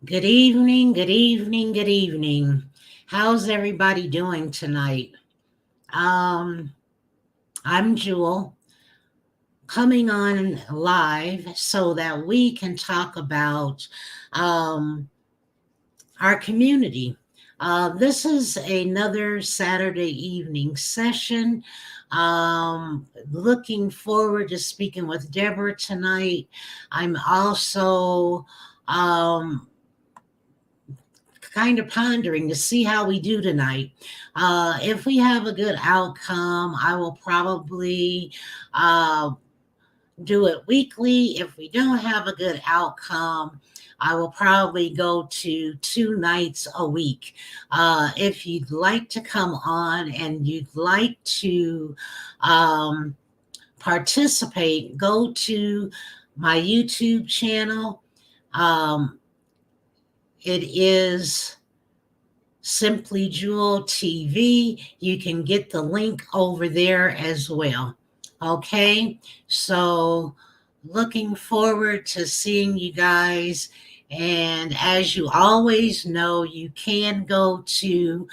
Good evening, good evening, good evening. How's everybody doing tonight? Um, I'm Jewel, coming on live so that we can talk about um, our community. This is another Saturday evening session. Looking forward to speaking with Deborah tonight. I'm also um, kind of pondering to see how we do tonight. If we have a good outcome, I will probably uh, do it weekly. If we don't have a good outcome, I will probably go to 2 nights a week. If you'd like to come on and you'd like to um, participate, go to my YouTube channel. Um, it is Simply Jewel TV. You can get the link over there as well. Okay, so looking forward to seeing you guys. And as you always know, you can go to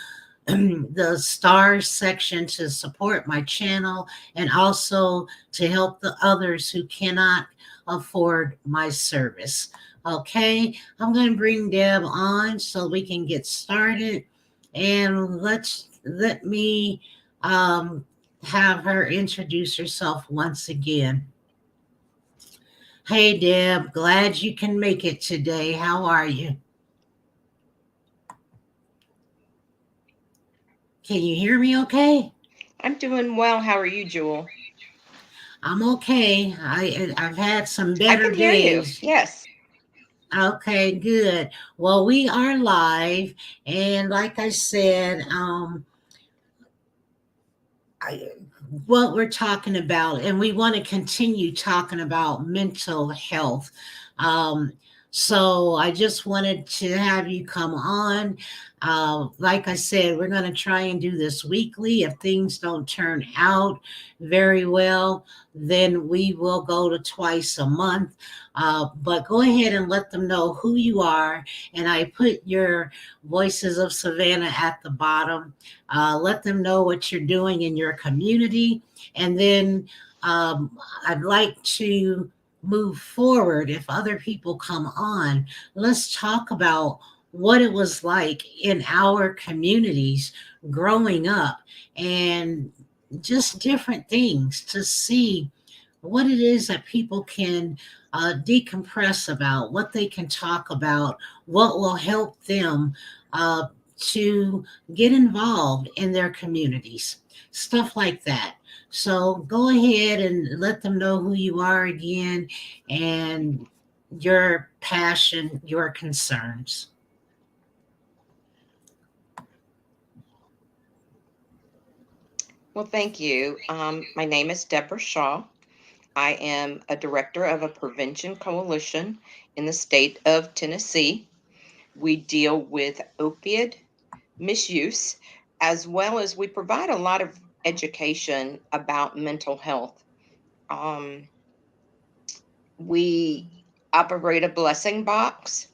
the stars section to support my channel and also to help the others who cannot afford my service. Okay, I'm going to bring Deb on so we can get started, and let me um, have her introduce herself once again. Hey Deb, glad you can make it today. How are you? Can you hear me okay? I'm doing well. How are you, Jewel? I'm okay. I've had some I better can hear you. days. Yes. Okay, good. Well, we are live, and like I said, I, what we're talking about, and we want to continue talking about mental health. Um, so I just wanted to have you come on. Like I said, we're going to try and do this weekly. If things don't turn out very well, then we will go to twice a month. But go ahead and let them know who you are. And I put your Voices of Savannah at the bottom. Let them know what you're doing in your community. And then I'd like to move forward. If other people come on, let's talk about what it was like in our communities growing up and just different things to see what it is that people can decompress about, what they can talk about, what will help them uh, to get involved in their communities, stuff like that. So go ahead and let them know who you are again and your passion, your concerns. Well, thank you. My name is Deborah Shaw. I am a director of a prevention coalition in the state of Tennessee. We deal with opiate misuse, as well as we provide a lot of education about mental health. Um, we operate a blessing box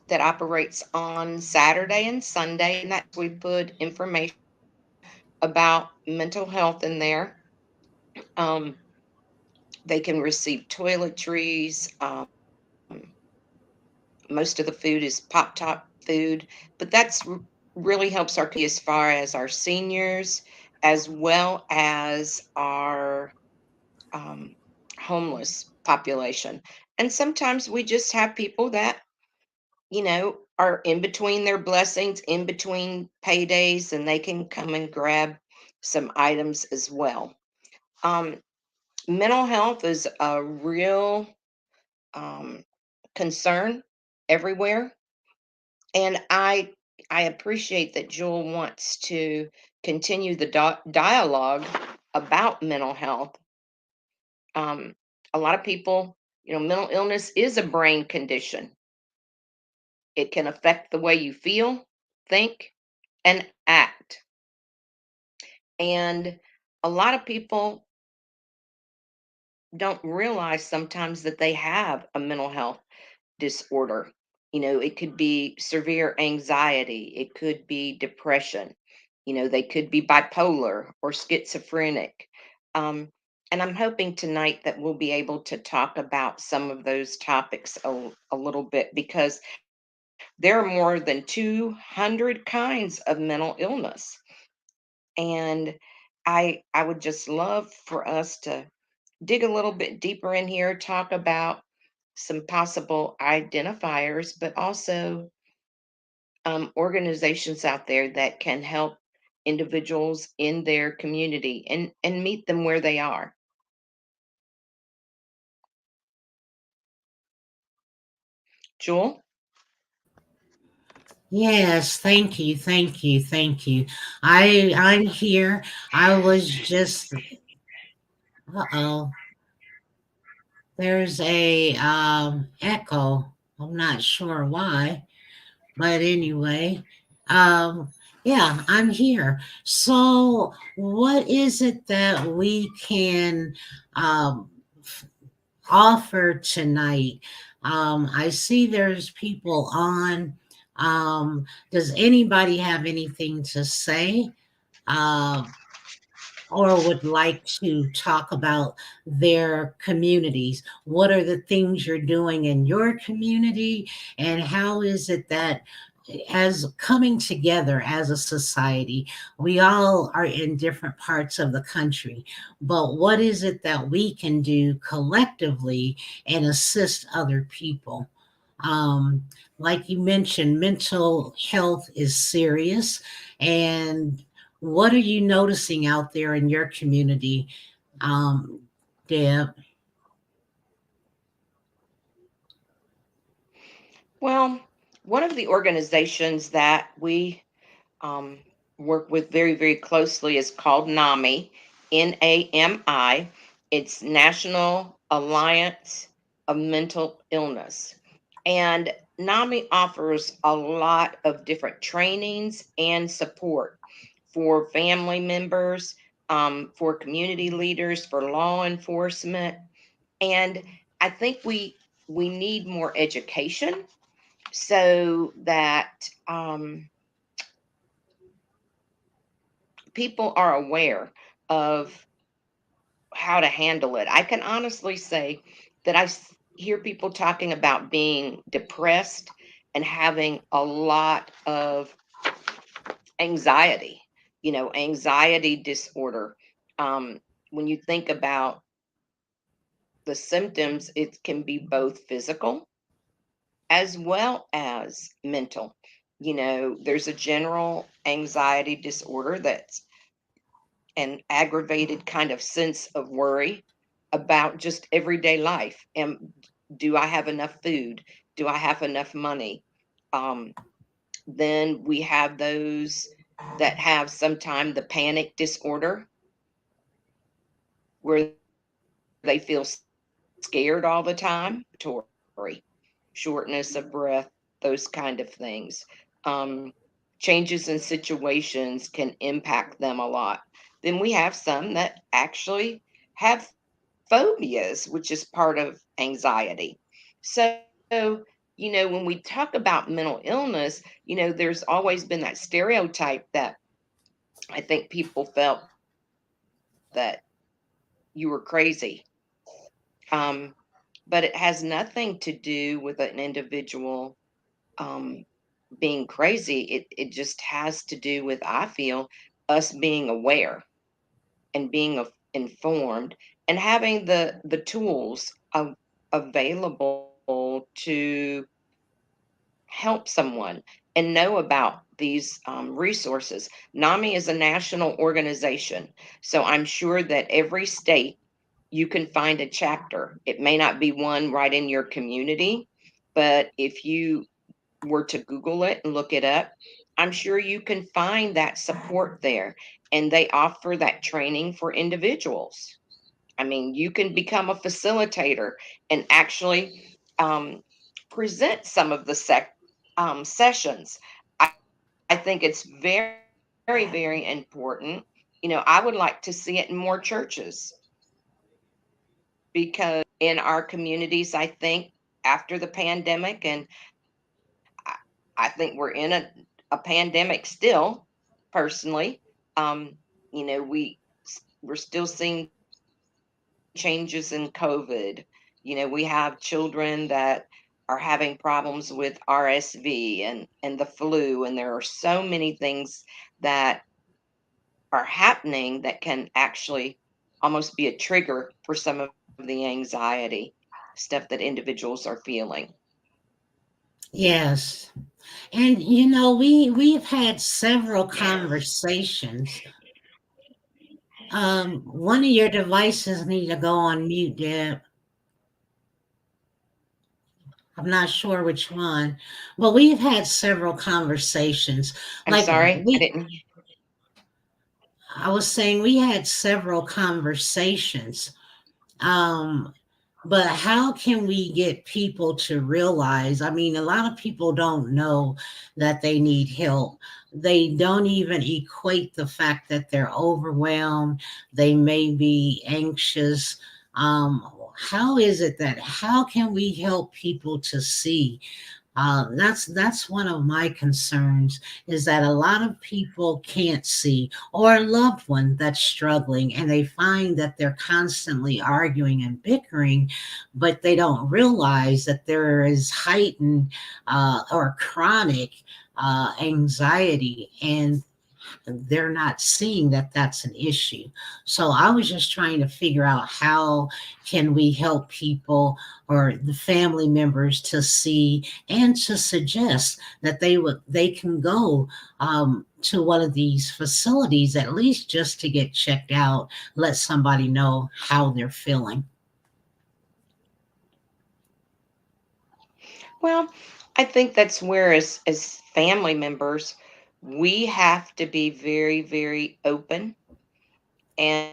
that operates on Saturday and Sunday, and that we put information about mental health in there. Um, they can receive toiletries. Most of the food is pop top food, but really helps our as far as our seniors, as well as our um, homeless population. And sometimes we just have people that are in between their blessings, in between paydays, and they can come and grab some items as well. Um, Mental health is a real um, concern everywhere, and I appreciate that Jewel wants to continue the dialogue about mental health. Um, a lot of people, mental illness is a brain condition. It can affect the way you feel, think, and act. And a lot of people don't realize sometimes that they have a mental health disorder. It could be severe anxiety, it could be depression, they could be bipolar or schizophrenic. Um, and I'm hoping tonight that we'll be able to talk about some of those topics a little bit because there are more than 200 kinds of mental illness. And I would just love for us to dig a little bit deeper in here, talk about some possible identifiers, but also organizations out there that can help individuals in their community and meet them where they are. Jewel? Yes, thank you, thank you, thank you. I'm here. I was just uh-oh. There's a echo. I'm not sure why, but anyway, um yeah, I'm here. So, what is it that we can um offer tonight? I see there's people on. Does anybody have anything to say? Uh, or would like to talk about their communities? What are the things you're doing in your community? And how is it that, as coming together as a society, we all are in different parts of the country, but what is it that we can do collectively and assist other people? Um, like you mentioned, mental health is serious. And what are you noticing out there in your community, um, Deb? Well, one of the organizations that we um, work with very, very closely is called NAMI, NAMI. It's National Alliance of Mental Illness. And NAMI offers a lot of different trainings and support for family members, for community leaders, for law enforcement. And I think we need more education so that people are aware of how to handle it. I can honestly say that hear people talking about being depressed and having a lot of anxiety, anxiety disorder. Um, when you think about the symptoms, it can be both physical as well as mental. There's a general anxiety disorder that's an aggravated kind of sense of worry about just everyday life. Do I have enough food? Do I have enough money? Um, then we have those that have sometimes the panic disorder where they feel scared all the time, Tori, shortness of breath, those kind of things. Um, Changes in situations can impact them a lot. Then we have some that actually have phobias, which is part of anxiety. So, when we talk about mental illness, there's always been that stereotype that I think people felt that you were crazy. Um, but it has nothing to do with an individual um, being crazy. It just has to do with, I feel, us being aware and being informed and having the tools available to help someone and know about these resources. NAMI is a national organization, so I'm sure that every state you can find a chapter. It may not be one right in your community, but if you were to Google it and look it up, I'm sure you can find that support there. And they offer that training for individuals. I mean, you can become a facilitator and actually present some of the sessions. I, I think it's very, very, very important. I would like to see it in more churches because in our communities, I think after the pandemic and I think we're in a pandemic still, personally. Um, you know, we're still seeing changes in COVID. You know, we have children that are having problems with RSV and the flu, and there are so many things that are happening that can actually almost be a trigger for some of the anxiety stuff that individuals are feeling. Yes. And we've had several conversations. One of your devices need to go on mute, Deb. I'm not sure which one. Well, we've had several conversations. I'm Like sorry, I we didn't. I was saying we had several conversations. Um, but how can we get people to realize? I mean, a lot of people don't know that they need help. They don't even equate the fact that they're overwhelmed. They may be anxious. How is it that how can we help people to see? That's one of my concerns is that a lot of people can't see or a loved one that's struggling and they find that they're constantly arguing and bickering, but they don't realize that there is heightened or chronic anxiety and they're not seeing that that's an issue. So I was just trying to figure out how can we help people or the family members to see and to suggest that they can go to one of these facilities at least just to get checked out, let somebody know how they're feeling. Well, I think that's where, as family members, we have to be very, very open and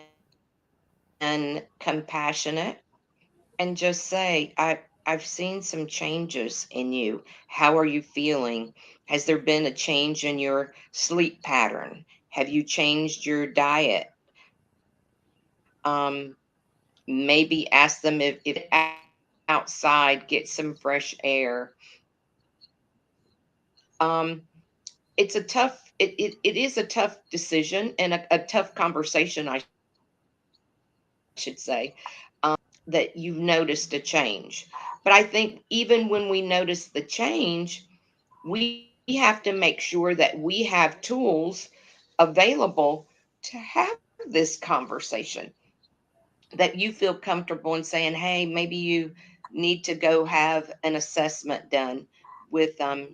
compassionate, and just say, I've seen some changes in you. How are you feeling? Has there been a change in your sleep pattern? Have you changed your diet? Um, Maybe ask them if outside, get some fresh air. Um, it's a tough it is a tough decision and a tough conversation, I should say, that you've noticed a change. But I think even when we notice the change, we have to make sure that we have tools available to have this conversation, that you feel comfortable in saying, hey, maybe you need to go have an assessment done with a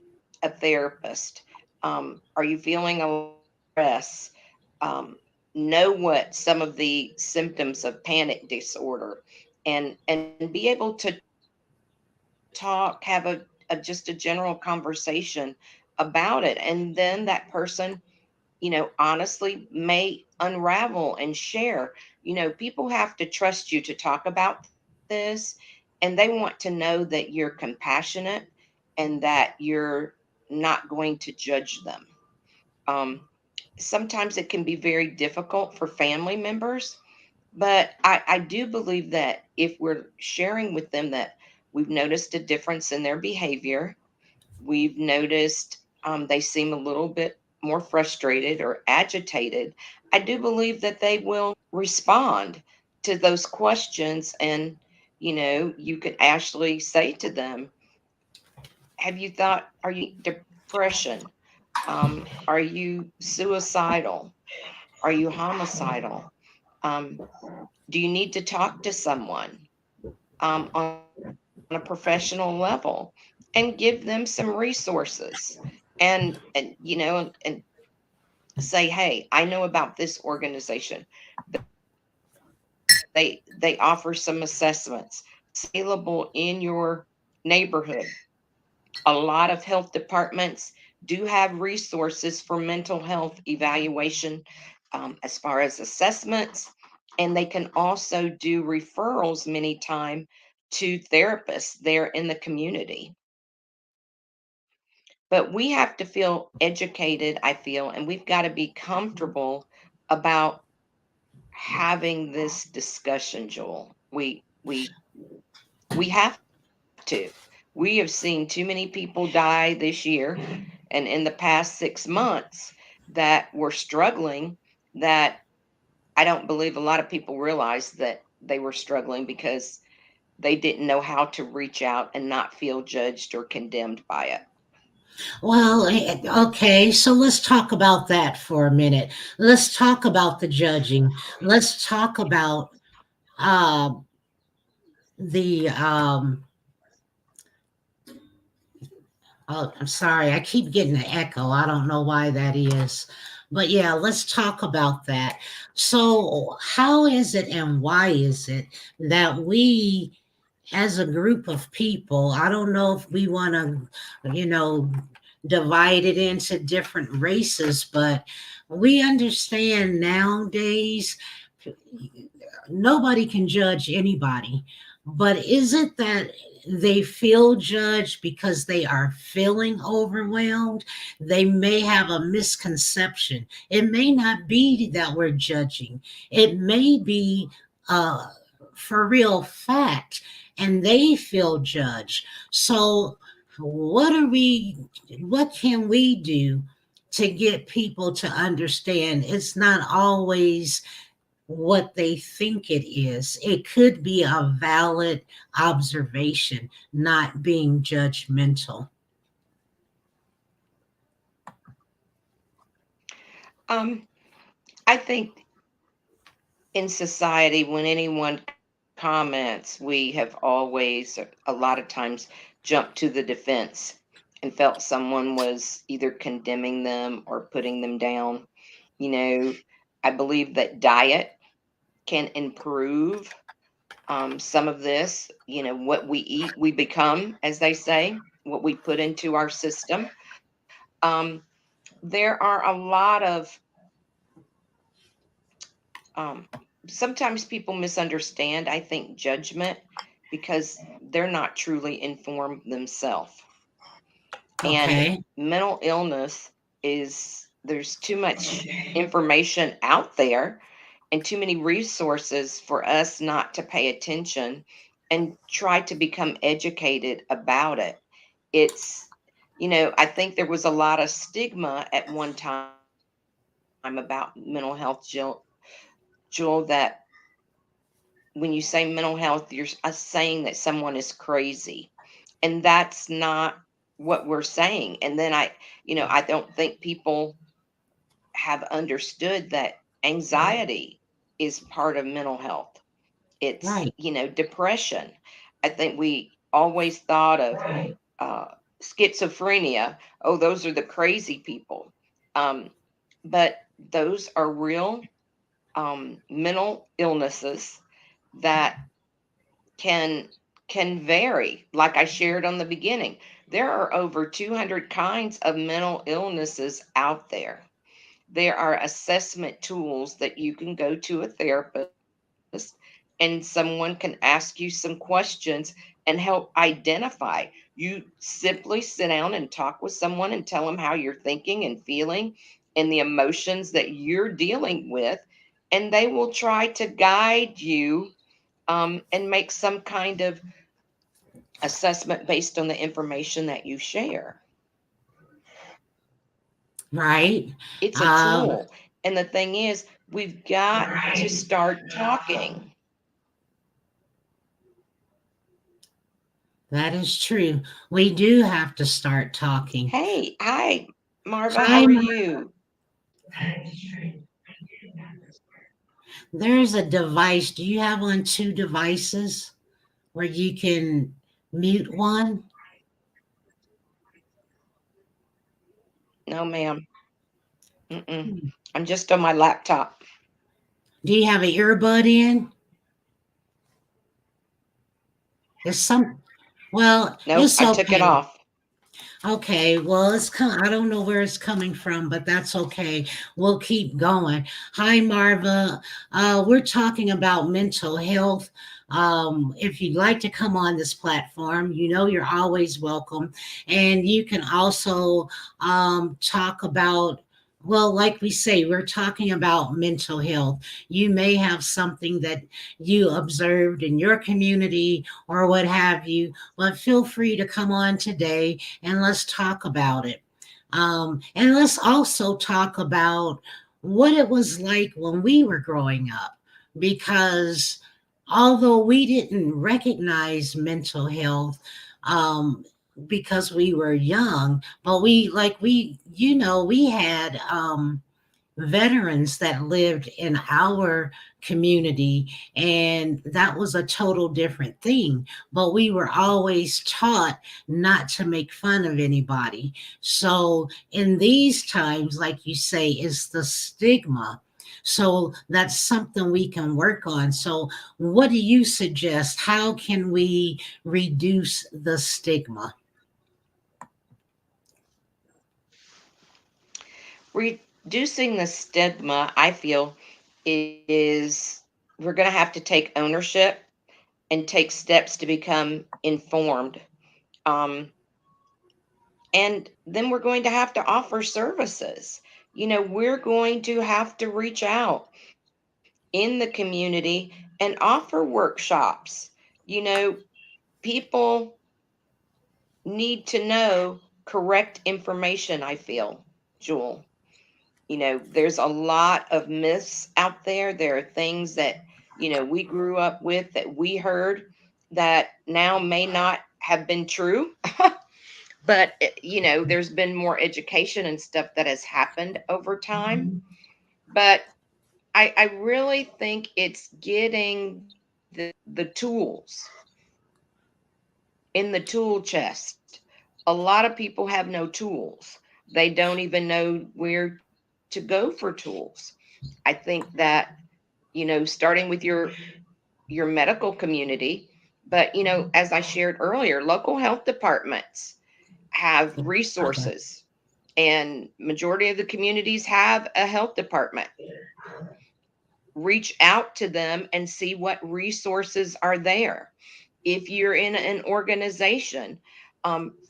therapist. Are you feeling a stress? Um, know what some of the symptoms of panic disorder, and be able to talk, have a just a general conversation about it. And then that person, honestly may unravel and share. People have to trust you to talk about this, and they want to know that you're compassionate and that you're not going to judge them. Um, Sometimes it can be very difficult for family members, but I do believe that if we're sharing with them that we've noticed a difference in their behavior, we've noticed they seem a little bit more frustrated or agitated, I do believe that they will respond to those questions. And, you could actually say to them, have you thought, are you depression? Are you suicidal? Are you homicidal? Um, do you need to talk to someone on a professional level, and give them some resources, and say, hey, I know about this organization. They offer some assessments available in your neighborhood. A lot of health departments do have resources for mental health evaluation, as far as assessments, and they can also do referrals many times to therapists there in the community. But we have to feel educated, I feel, and we've got to be comfortable about having this discussion, Joel. We have to. We have seen too many people die this year and in the past 6 months that were struggling, that I don't believe a lot of people realized that they were struggling because they didn't know how to reach out and not feel judged or condemned by it. Well, okay, so let's talk about that for a minute. Let's talk about the judging. Let's talk about uh, the oh, I'm sorry, I keep getting an echo. I don't know why that is. But yeah, let's talk about that. So, how is it and why is it that we, as a group of people, I don't know if we want to, you know, divide it into different races, but we understand nowadays nobody can judge anybody. But is it that they feel judged because they are feeling overwhelmed? They may have a misconception. It may not be that we're judging, it may be for real fact, and they feel judged. So, what can we do to get people to understand it's not always what they think it is? It could be a valid observation, not being judgmental. Um, I think in society, when anyone comments, we have always, a lot of times, jumped to the defense and felt someone was either condemning them or putting them down. You know, I believe that diet can improve some of this. You know, what we eat, we become, as they say, what we put into our system. Um, there are a lot of um, sometimes people misunderstand, I think, judgment because they're not truly informed themselves. And Okay. mental illness is, there's too much information out there and too many resources for us not to pay attention and try to become educated about it. It's, I think there was a lot of stigma at one time about mental health, Jewel, that when you say mental health, you're saying that someone is crazy. And that's not what we're saying. And then I don't think people have understood that anxiety is part of mental health. It's, Right. depression. I think we always thought of uh, schizophrenia. Oh, those are the crazy people. Um, but those are real mental illnesses that can can vary. Like I shared on the beginning, there are over 200 kinds of mental illnesses out there. There are assessment tools that you can go to a therapist and someone can ask you some questions and help identify. You simply sit down and talk with someone and tell them how you're thinking and feeling and the emotions that you're dealing with, and they will try to guide you and make some kind of assessment based on the information that you share. Right. It's a Um, tool. And the thing is, we've got to start talking. that is true. We do have to start talking. Hey, hi, Marva, how Hi, are you? there's a device. Do you have on two devices where you can mute one? No, ma'am. Mm-mm. I'm just on my laptop. Do you have an earbud in? There's some, well, Nope, it's I took it okay. off. Okay, well, I don't know where it's coming from, but that's okay. We'll keep going. Hi, Marva. We're talking about mental health. If you'd like to come on this platform, you know you're always welcome. And you can also talk about Well, like we say, we're talking about mental health. You may have something that you observed in your community or what have you, but feel free to come on today and let's talk about it. And let's also talk about what it was like when we were growing up, because although we didn't recognize mental health, um, because we were young, but we had veterans that lived in our community, and that was a total different thing. But we were always taught not to make fun of anybody. So in these times, like you say, is the stigma. So that's something we can work on. So what do you suggest? How can we reduce the stigma? Reducing the stigma, I feel, is we're going to have to take ownership and take steps to become informed. Um, and then we're going to have to offer services. We're going to have to reach out in the community and offer workshops. You know, People need to know correct information, I feel, Jewel. There's a lot of myths out there. There are things that, we grew up with, that we heard, that now may not have been true. But, there's been more education and stuff that has happened over time. But I really think it's getting the tools in the tool chest. A lot of people have no tools. They don't even know where to go for tools. I think that, starting with your medical community, but as I shared earlier, local health departments have resources, and majority of the communities have a health department. Reach out to them and see what resources are there. If you're in an organization,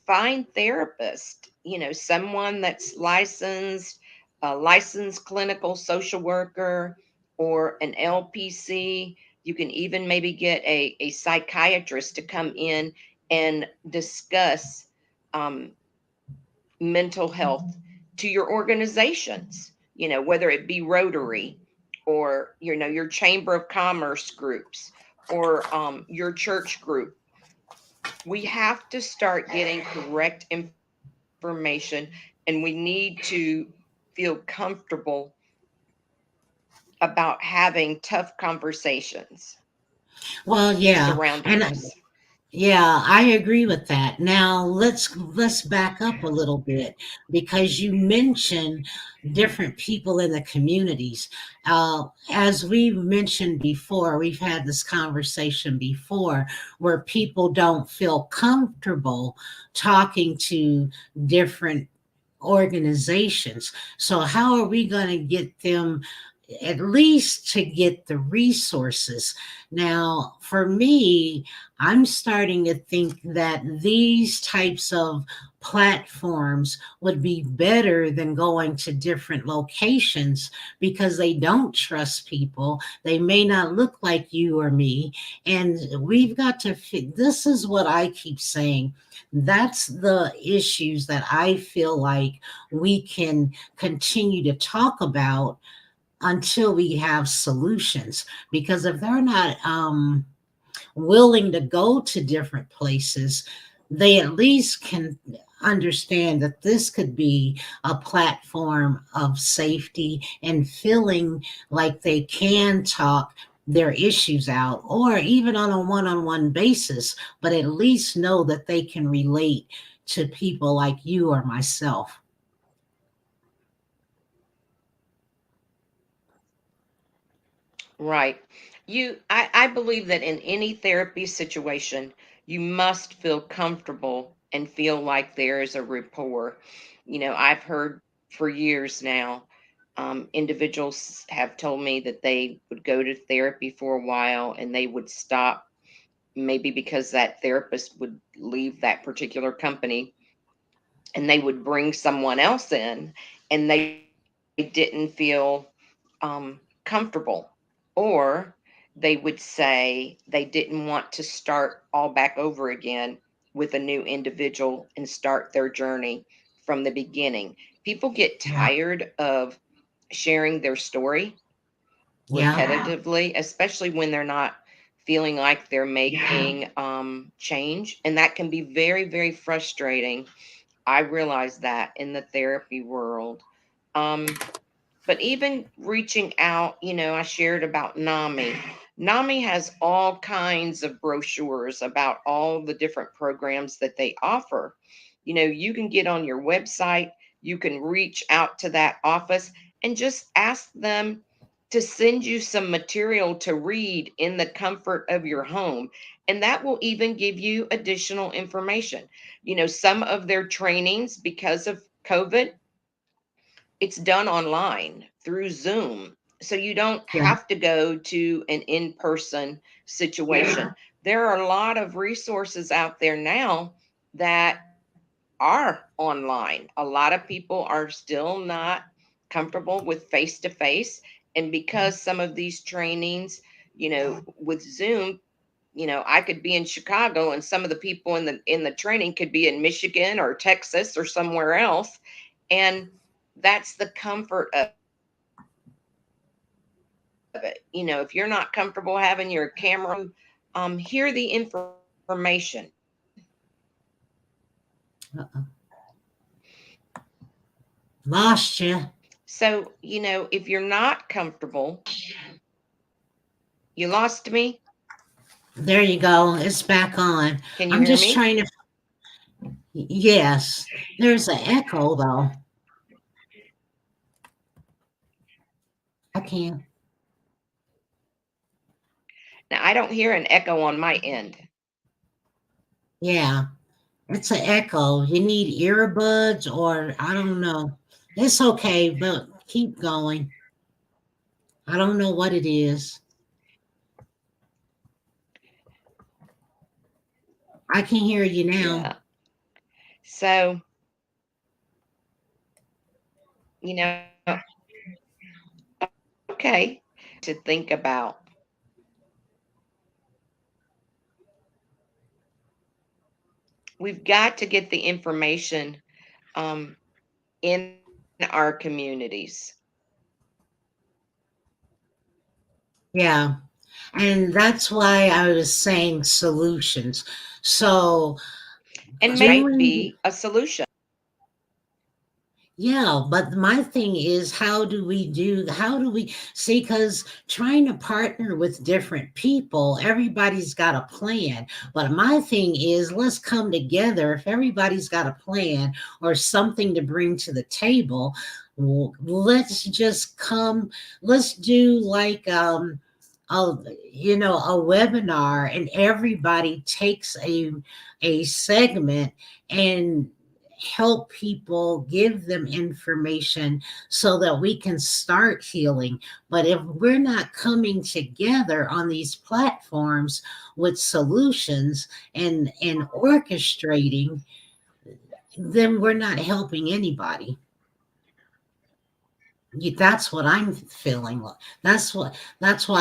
find therapist, someone that's licensed, a licensed clinical social worker, or an LPC. You can even maybe get a psychiatrist to come in and discuss um, mental health to your organizations, whether it be Rotary, or, your Chamber of Commerce groups, or your church group. We have to start getting correct information, and we need to feel comfortable about having tough conversations Well, yeah. surrounding And this. yeah, I agree with that. Now let's back up a little bit, because you mentioned different people in the communities. As we mentioned before, we've had this conversation before, where people don't feel comfortable talking to different organizations. So how are we going to get them at least to get the resources? Now, for me, I'm starting to think that these types of platforms would be better than going to different locations, because they don't trust people. They may not look like you or me. And we've got to this is what I keep saying. That's the issues that I feel like we can continue to talk about until we have solutions. Because if they're not willing to go to different places, they at least can understand that this could be a platform of safety and feeling like they can talk their issues out, or even on a one-on-one basis, but at least know that they can relate to people like you or myself. Right. I believe that in any therapy situation, you must feel comfortable and feel like there is a rapport. I've heard for years now, individuals have told me that they would go to therapy for a while and they would stop, maybe because that therapist would leave that particular company, and they would bring someone else in, and they didn't feel comfortable, or they would say they didn't want to start all back over again with a new individual and start their journey from the beginning. People get Yeah. tired of sharing their story Yeah. repetitively, especially when they're not feeling like they're making change. And that can be very, very frustrating. I realize that in the therapy world. Um, but even reaching out, I shared about NAMI. NAMI has all kinds of brochures about all the different programs that they offer. You can get on your website, you can reach out to that office and just ask them to send you some material to read in the comfort of your home. And that will even give you additional information. Some of their trainings, because of COVID, it's done online through Zoom. So you don't Yeah. have to go to an in-person situation. There are a lot of resources out there now that are online. A lot of people are still not comfortable with face to face. And because some of these trainings, with Zoom, I could be in Chicago and some of the people in the training could be in Michigan or Texas or somewhere else. And that's the comfort of it. If you're not comfortable having your camera, hear the information. Uh-uh. Lost you. So, if you're not comfortable, you lost me. There you go. It's back on. Can you I'm hear just me? trying to. Yes. There's an echo though. I can't. Now, I don't hear an echo on my end. Yeah. It's an echo. You need earbuds or I don't know. It's okay, but keep going. I don't know what it is. I can hear you now. Yeah. So, you know, okay, to think about. We've got to get the information in our communities Yeah. And that's why I was saying solutions. So and might doing, be a solution. yeah, but my thing is, how do we see? Because trying to partner with different people, everybody's got a plan. But my thing is, let's come together. If everybody's got a plan or something to bring to the table, let's just come, let's do like, a a webinar and everybody takes a segment and help people, give them information so that we can start healing. But if we're not coming together on these platforms with solutions and orchestrating, then we're not helping anybody. That's what I'm feeling. That's why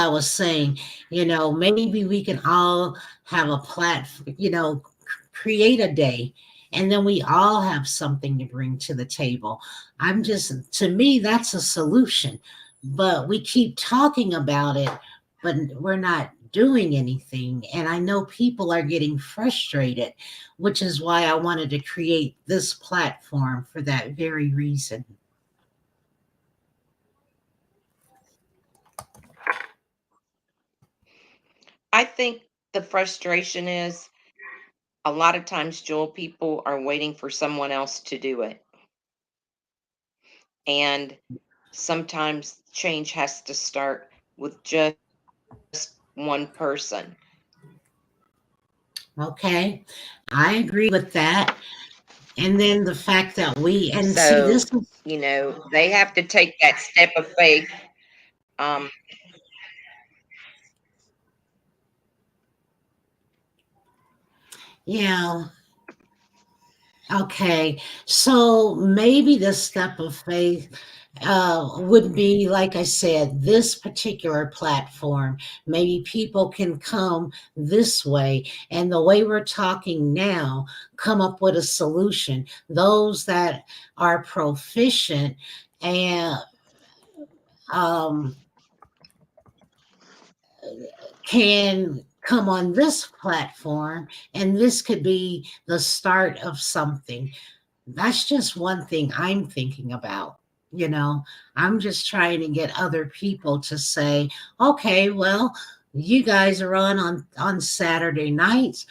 I was saying, maybe we can all have a platform, create a day, and then we all have something to bring to the table. To me, that's a solution. But we keep talking about it, but we're not doing anything. And I know people are getting frustrated, which is why I wanted to create this platform for that very reason. I think the frustration is a lot of times, Joel, people are waiting for someone else to do it. And sometimes change has to start with just one person. Okay, I agree with that. And then the fact that and see, this So, is, they have to take that step of faith. Um, yeah, Okay, so maybe the step of faith would be, like I said, this particular platform. Maybe people can come this way, and the way we're talking now, come up with a solution. Those that are proficient and um, can come on this platform, and this could be the start of something. That's just one thing I'm thinking about. You know, I'm just trying to get other people to say, okay, well, you guys are on Saturday nights.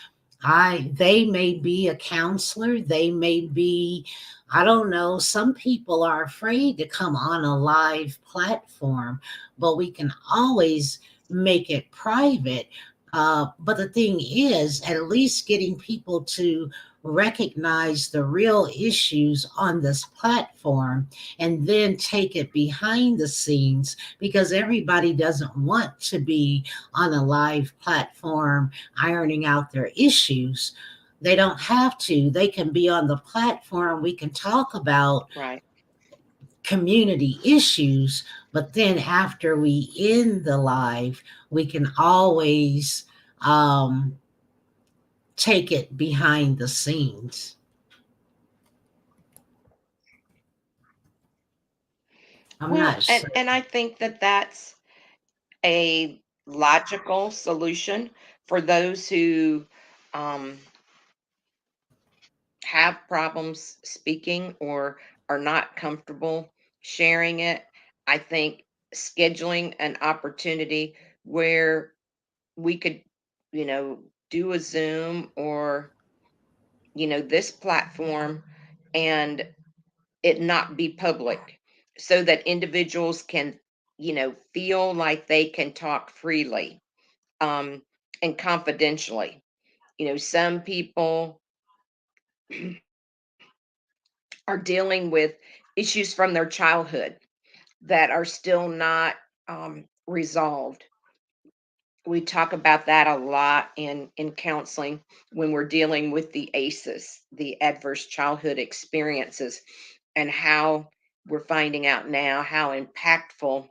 They may be a counselor, they may be, I don't know, some people are afraid to come on a live platform, but we can always make it private. But the thing is, at least getting people to recognize the real issues on this platform and then take it behind the scenes, because everybody doesn't want to be on a live platform ironing out their issues. They don't have to. They can be on the platform. We can talk about Right. community issues, but then after we end the live, we can always um, take it behind the scenes. I'm Well, not sure. and I think that that's a logical solution for those who um, have problems speaking or are not comfortable sharing it. I think scheduling an opportunity where we could, you know, do a Zoom or, this platform and it not be public so that individuals can, feel like they can talk freely um, and confidentially. Some people are dealing with issues from their childhood that are still not resolved. We talk about that a lot in counseling when we're dealing with the ACEs, the adverse childhood experiences, and how we're finding out now how impactful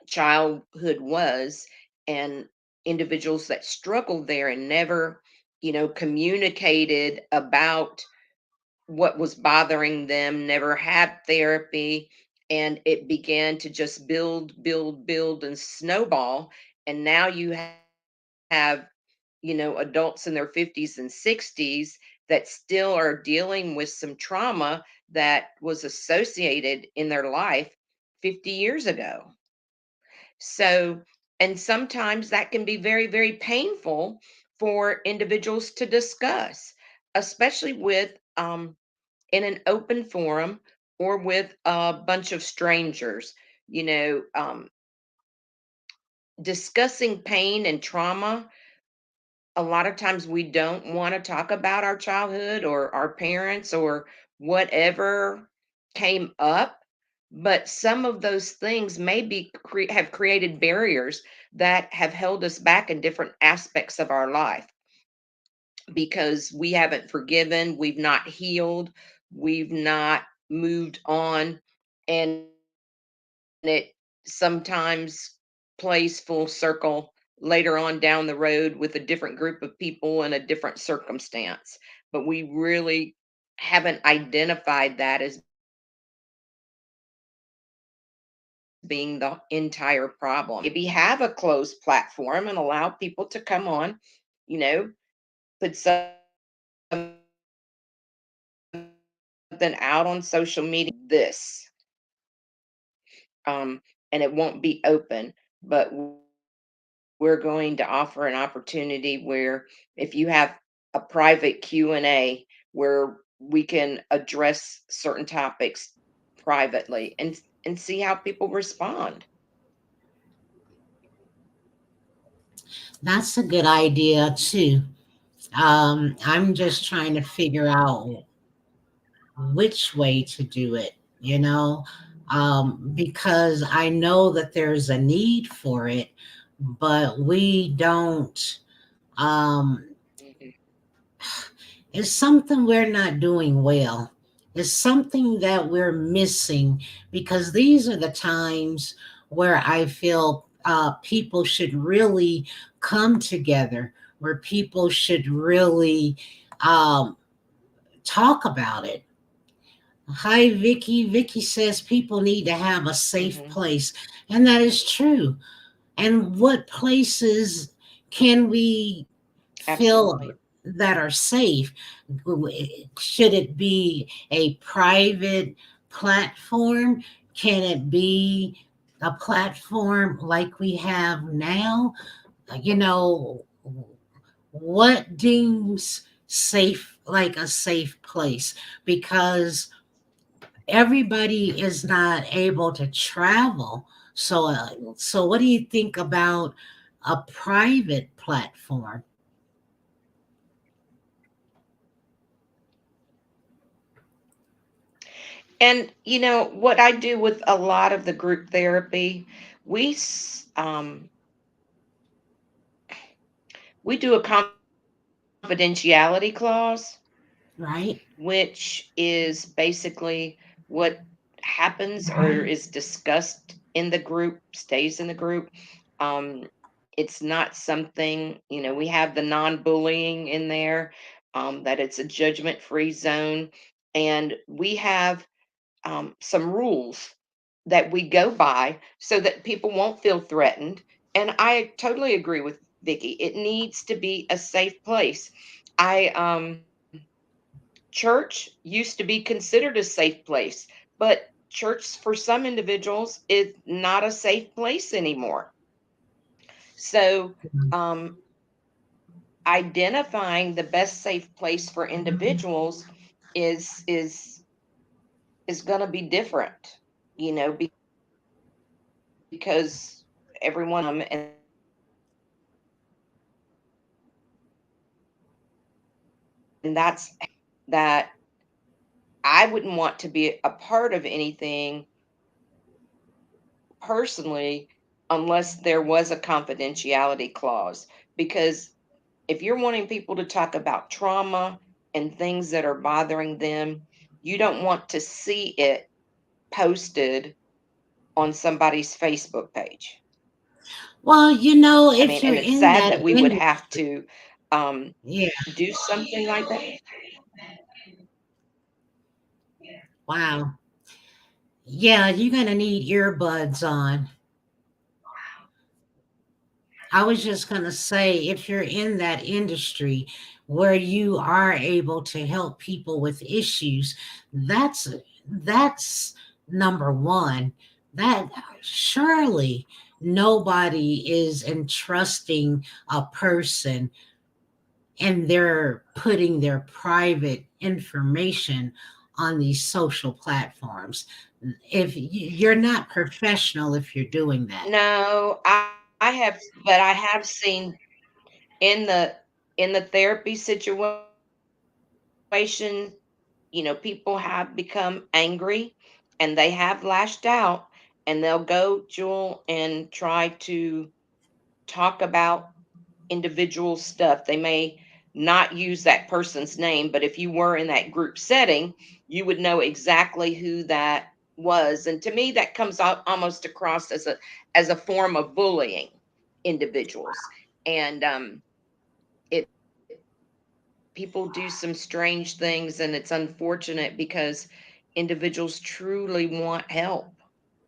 childhood was, and individuals that struggled there and never, communicated about what was bothering them, never had therapy, and it began to just build, build, build, and snowball. And now you have, adults in their 50s and 60s that still are dealing with some trauma that was associated in their life 50 years ago. So, and sometimes that can be very, very painful for individuals to discuss, especially with in an open forum or with a bunch of strangers. You know, discussing pain and trauma, a lot of times we don't want to talk about our childhood or our parents or whatever came up, but some of those things maybe have created barriers that have held us back in different aspects of our life because we haven't forgiven, we've not healed, we've not moved on, and it sometimes plays full circle later on down the road with a different group of people in a different circumstance. But we really haven't identified that as being the entire problem. If you have a closed platform and allow people to come on, you know, put something out on social media, this, um, and it won't be open, but we're going to offer an opportunity where if you have a private Q&A where we can address certain topics privately and see how people respond. That's a good idea too. I'm just trying to figure out which way to do it, because I know that there's a need for it, but we don't. Um, Mhm. It's something we're not doing well. It's something that we're missing, because these are the times where I feel people should really come together, where people should really um, talk about it. Hi, Vicky. Vicky says people need to have a safe Hmm. place. And that is true. And what places can we feel Absolutely. that are safe? Should it be a private platform? Can it be a platform like we have now? You know, what deems safe, like a safe place? Because everybody is not able to travel. So what do you think about a private platform? And what I do with a lot of the group therapy, we we do a confidentiality clause, Right? which is basically what happens or is discussed in the group stays in the group. Um, it's not something, we have the non-bullying in there, that it's a judgment-free zone, and we have some rules that we go by so that people won't feel threatened. And I totally agree with Vicky. It needs to be a safe place. I Church used to be considered a safe place, but church for some individuals is not a safe place anymore. So, um, identifying the best safe place for individuals is going to be different, because everyone and that's that I wouldn't want to be a part of anything personally unless there was a confidentiality clause, because if you're wanting people to talk about trauma and things that are bothering them, you don't want to see it posted on somebody's Facebook page. Well, I if mean, you're and it's in sad that that we would have industry, to um, yeah, do something like that. wow. Yeah, you're going to need earbuds on. I was just going to say, if you're in that industry where you are able to help people with issues, that's that's number one. That surely nobody is entrusting a person and they're putting their private information on these social platforms. If you're not professional if you're doing that. No, I have, but I have seen in the therapy situation, people have become angry and they have lashed out, and they'll go, Jewel, and try to talk about individual stuff. They may not use that person's name, but if you were in that group setting, you would know exactly who that was. And to me, that comes out almost across as a form of bullying individuals. And it people do some strange things, and it's unfortunate because individuals truly want help.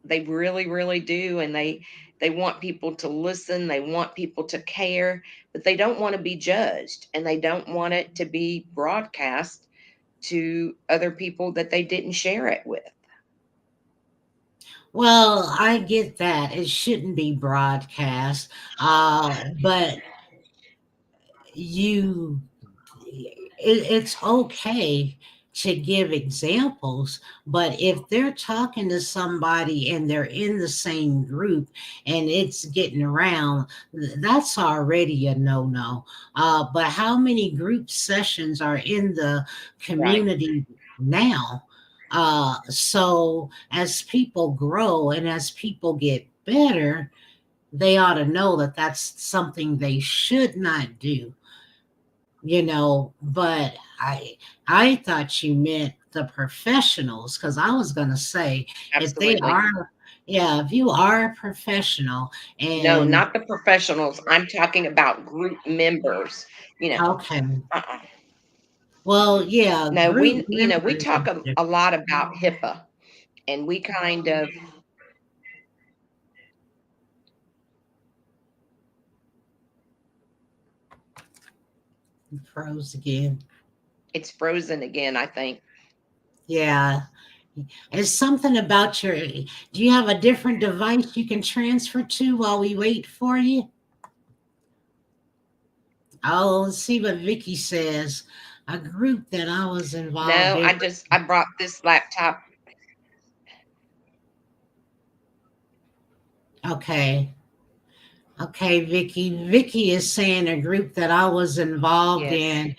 They really, really do, and they want people to listen, they want people to care, but they don't want to be judged, and they don't want it to be broadcast to other people that they didn't share it with. Well, I get that. It shouldn't be broadcast. But you it's okay to give examples, but if they're talking to somebody and they're in the same group and it's getting around, that's already a no-no. But how many group sessions are in the Right. community now? So as people grow and as people get better, they ought to know that that's something they should not do. but I thought you meant the professionals, because I was going to say, if they Absolutely. are, yeah, if you are a professional No, and not the professionals. I'm talking about group members, you know. okay, Uh-uh. well, yeah, No, group we members talk is a lot about HIPAA, and we kind of, froze again. it's frozen again, I think. Yeah. It's something about do you have a different device you can transfer to while we wait for you? Oh, let's see what Vicky says. A group that I was involved No, in. I brought this laptop. Okay. Okay, Vicky. Vicky is saying a group that I was involved Yes. in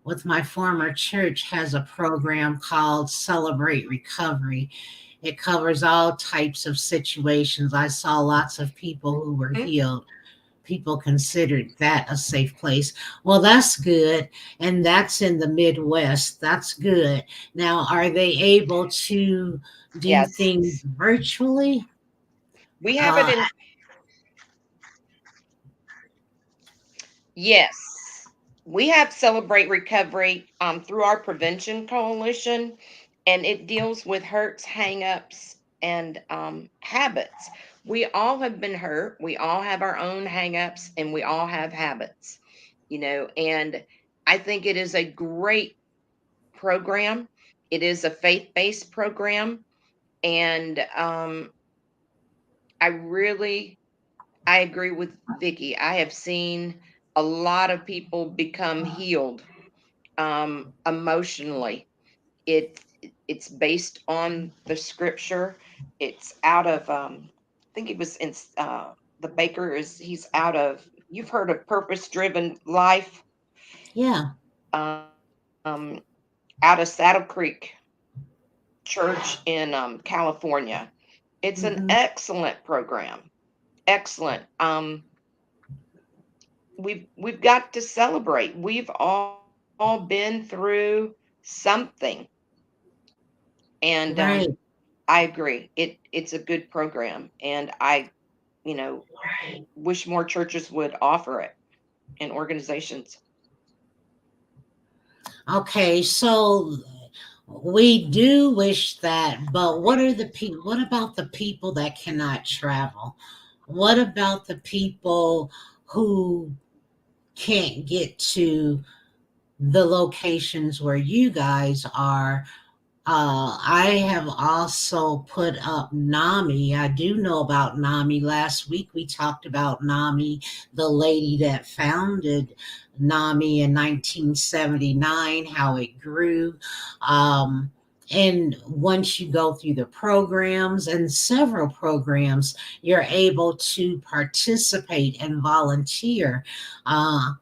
with my former church has a program called Celebrate Recovery. It covers all types of situations. I saw lots of people who were Mhm. healed. People considered that a safe place. Well, that's good. And that's in the Midwest. That's good. Now, are they able to do Yes. things virtually? We have it Uh, in, yes. We have Celebrate Recovery through our prevention coalition, and it deals with hurts, hangups, and habits. We all have been hurt. We all have our own hangups, and we all have habits, and I think it is a great program. It is a faith-based program, and I really I agree with Vicky. I have seen a lot of people become healed emotionally. It it's based on the scripture. It's out of I think it was in the baker is he's out of you've heard of purpose driven life yeah. um, out of Saddle Creek Church in California. It's an Mhm. excellent program. Excellent. We've got to celebrate. We've all been through something, and Right. I agree. It's a good program, and I you know wish more churches would offer it and organizations. Okay. So we do wish that, but what about the people that cannot travel? What about the people who can't get to the locations where you guys are? I have also put up NAMI. I do know about NAMI. Last week we talked about NAMI, the lady that founded NAMI in 1979, how it grew. Um, and once you go through the programs and several programs, you're able to participate and volunteer. Uh,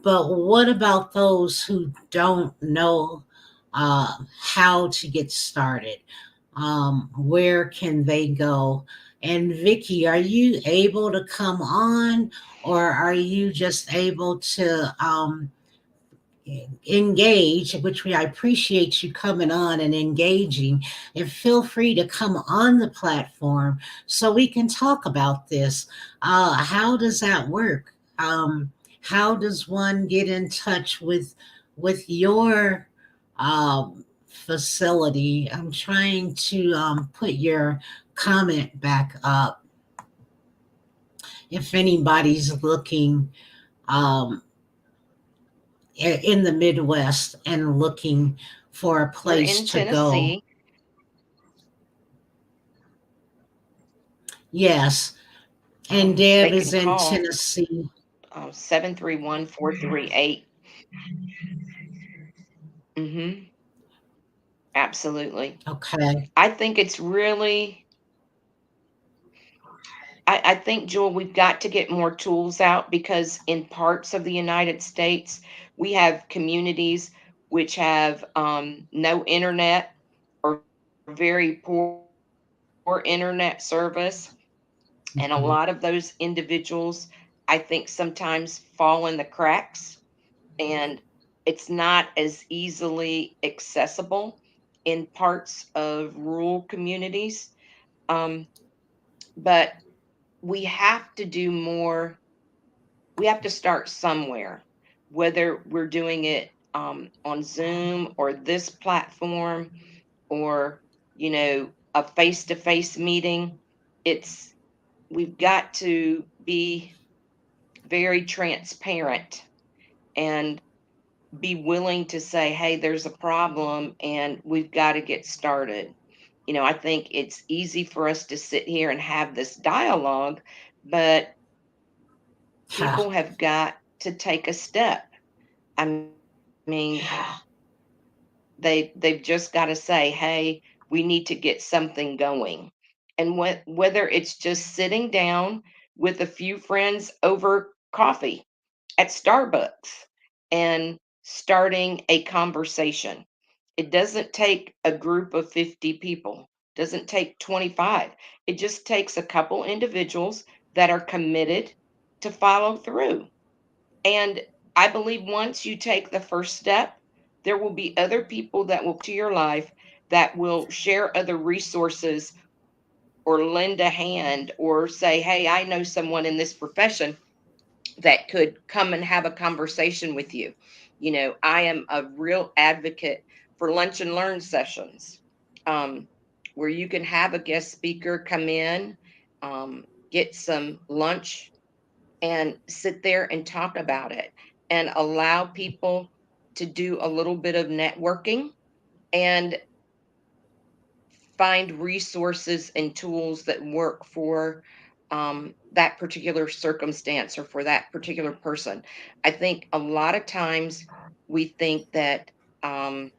but what about those who don't know how to get started? Where can they go? And Vicky, are you able to come on, or are you just able to engage? Which I appreciate you coming on and engaging. And feel free to come on the platform so we can talk about this. How does that work? How does one get in touch with your facility? I'm trying to put your comment back up. If anybody's looking um, in the Midwest and looking for a We're place in to go. Tennessee, Yes. And Deb they is can in call Tennessee. 731-4338. Mm-hmm. Absolutely. Okay. I think it's really I think, Jewel, we've got to get more tools out because in parts of the United States, we have communities which have no internet or very poor internet service. And a Mhm. lot of those individuals, I think, sometimes fall in the cracks. and it's not as easily accessible in parts of rural communities. Um, but we have to do more. We have to start somewhere, whether we're doing it on Zoom or this platform or, a face to face meeting. It's, we've got to be very transparent and be willing to say, hey, there's a problem and we've got to get started. I think it's easy for us to sit here and have this dialogue, but people have got to take a step. I mean, they've just got to say, hey, we need to get something going. And whether it's just sitting down with a few friends over coffee at Starbucks and starting a conversation. It doesn't take a group of 50 people, doesn't take 25. It just takes a couple individuals that are committed to follow through. And I believe once you take the first step, there will be other people that will to your life that will share other resources or lend a hand or say, hey, I know someone in this profession that could come and have a conversation with you. I am a real advocate for lunch and learn sessions, um, where you can have a guest speaker come in, get some lunch, and sit there and talk about it and allow people to do a little bit of networking and find resources and tools that work for that particular circumstance or for that particular person. I think a lot of times we think that um,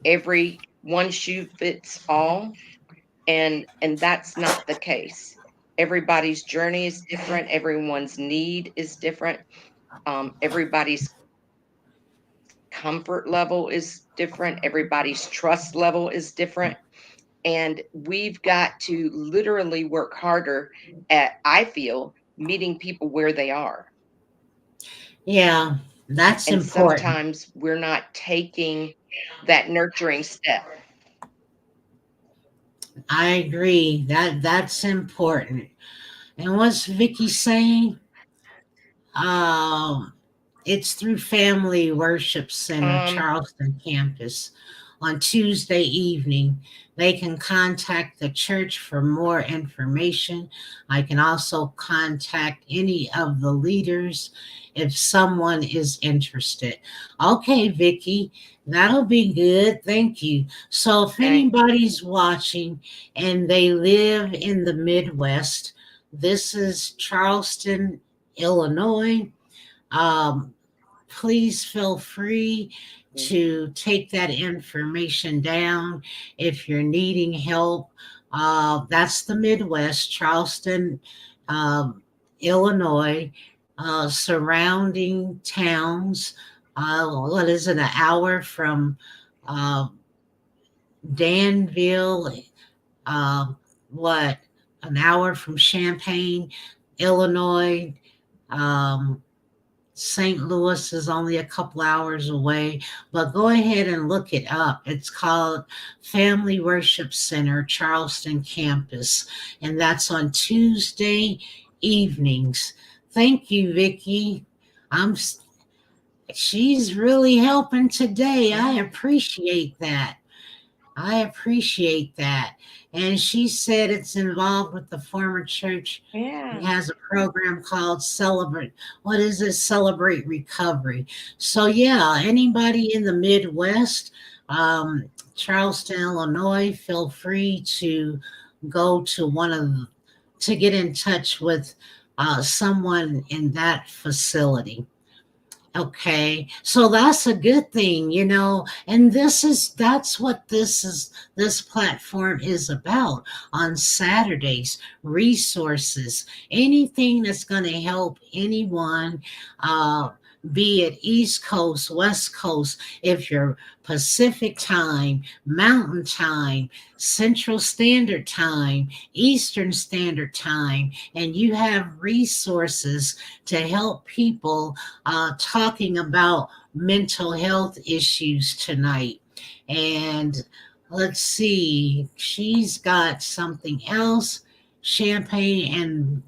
every one shoe fits all, and that's not the case. Everybody's journey is different. Everyone's need is different. Everybody's comfort level is different. Everybody's trust level is different. And we've got to literally work harder at, I feel, meeting people where they are. Yeah, that's And important. sometimes we're not taking that nurturing step. I agree. That's important. And what's Vicky saying? Um, it's through Family Worship Center, Um, Charleston campus, on Tuesday evening. They can contact the church for more information. I can also contact any of the leaders if someone is interested. Okay, Vicky, that'll be good. Thank you. So, if okay. anybody's watching and they live in the Midwest, this is Charleston, Illinois. Um, Please feel free to take that information down if you're needing help. That's the Midwest, Charleston, um, Illinois, surrounding towns. What is it, an hour from uh, Danville? Uh, what, an hour from Champaign, Illinois? Um, St. Louis is only a couple hours away, but go ahead and look it up. It's called Family Worship Center, Charleston campus, and that's on Tuesday evenings. Thank you, Vicki. I'm she's really helping today. I Yeah. appreciate that. I appreciate that. And she said it's involved with the former church. It Yeah. has a program called Celebrate. What is it? Celebrate Recovery. So, yeah, anybody in the Midwest, Charleston, Illinois, feel free to go to to get in touch with someone in that facility. Okay, so that's a good thing, and that's what this platform is about on Saturdays, resources, anything that's going to help anyone uh be it East Coast, West Coast, if you're Pacific time, Mountain time, Central Standard Time, Eastern Standard Time, and you have resources to help people talking about mental health issues tonight. And let's see, she's got something else. Champagne and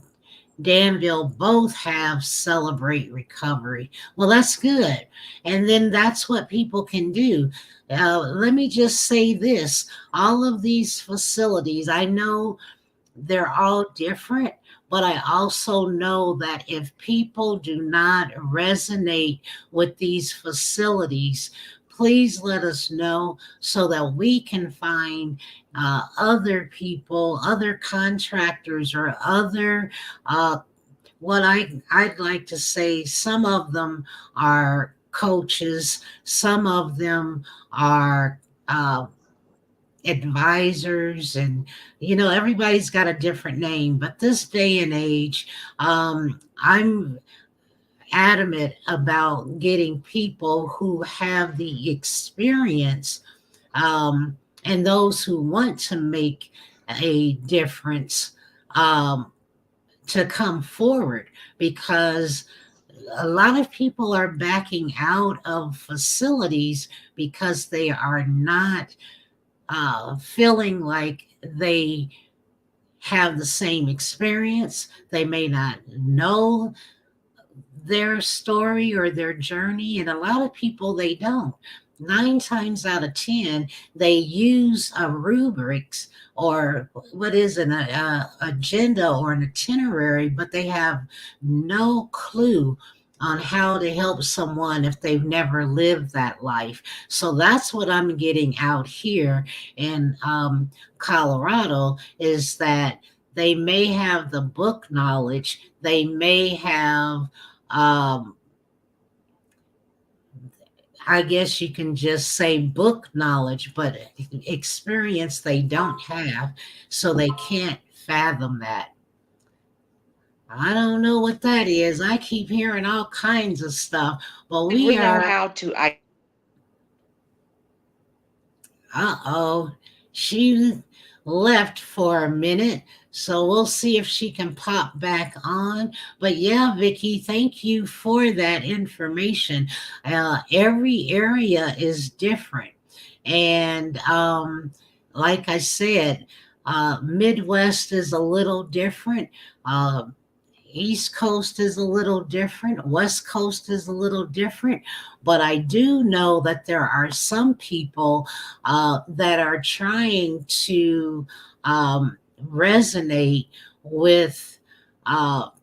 Danville both have Celebrate Recovery. Well, that's good. And then that's what people can do. Let me just say this, all of these facilities, I know they're all different, but I also know that if people do not resonate with these facilities, please let us know so that we can find other people, other contractors, or other what I'd like to say. Some of them are coaches, some of them are uh, advisors, and everybody's got a different name, but this day and age, I'm adamant about getting people who have the experience, and those who want to make a difference, um, to come forward, because a lot of people are backing out of facilities because they are not feeling like they have the same experience. They may not know their story or their journey, and a lot of people, they don't. 9 times out of 10, they use a rubrics, or what is an agenda or an itinerary, but they have no clue on how to help someone if they've never lived that life. So that's what I'm getting out here in Colorado, is that they may have the book knowledge, they may have um, I guess you can just say book knowledge, but experience they don't have, so they can't fathom that. I don't know what that is. I keep hearing all kinds of stuff, but We we know are, how to uh-oh, she left for a minute, so we'll see if she can pop back on. But yeah, Vicky, thank you for that information. Every area is different, and like I said, Midwest is a little different. Uh, East Coast is a little different. West Coast is a little different. But I do know that there are some people that are trying to resonate with